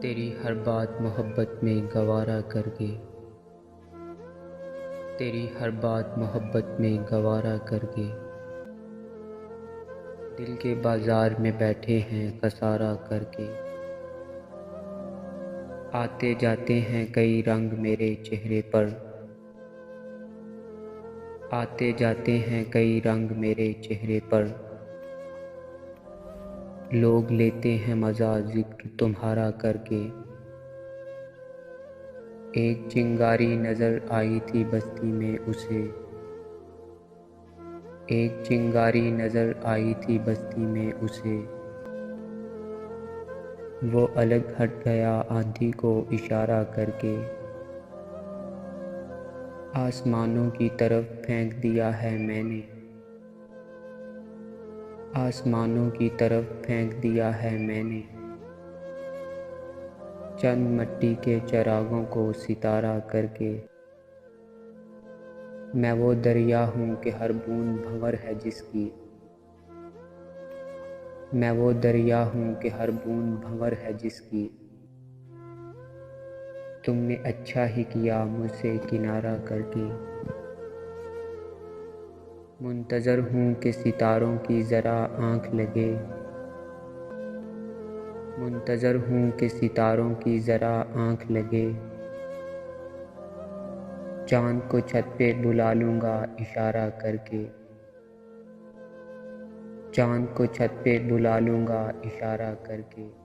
तेरी हर बात मोहब्बत में गवारा करके, तेरी हर बात मोहब्बत में गवारा करके, दिल के बाजार में बैठे हैं कसारा करके। आते जाते हैं कई रंग मेरे चेहरे पर, आते जाते हैं कई रंग मेरे चेहरे पर। लोग लेते हैं मज़ा जिक्र तुम्हारा करके। एक चिंगारी नज़र आई थी बस्ती में उसे, एक चिंगारी नज़र आई थी बस्ती में उसे। वो अलग हट गया आंधी को इशारा करके। आसमानों की तरफ फेंक दिया है मैंने, आसमानों की तरफ फेंक दिया है मैंने। चंद मिट्टी के चिरागों को सितारा करके। मैं वो दरिया हूँ कि हर बूंद भंवर है जिसकी, मैं वो दरिया हूँ कि हर बूंद भंवर है जिसकी। तुमने अच्छा ही किया मुझसे किनारा करके। मुंतज़र हूँ कि सितारों की ज़रा आँख लगे, मुंतज़र हूँ कि सितारों की ज़रा आँख लगे। चाँद को छत पे बुला लूँगा इशारा करके, चाँद को छत पे बुला लूँगा इशारा करके।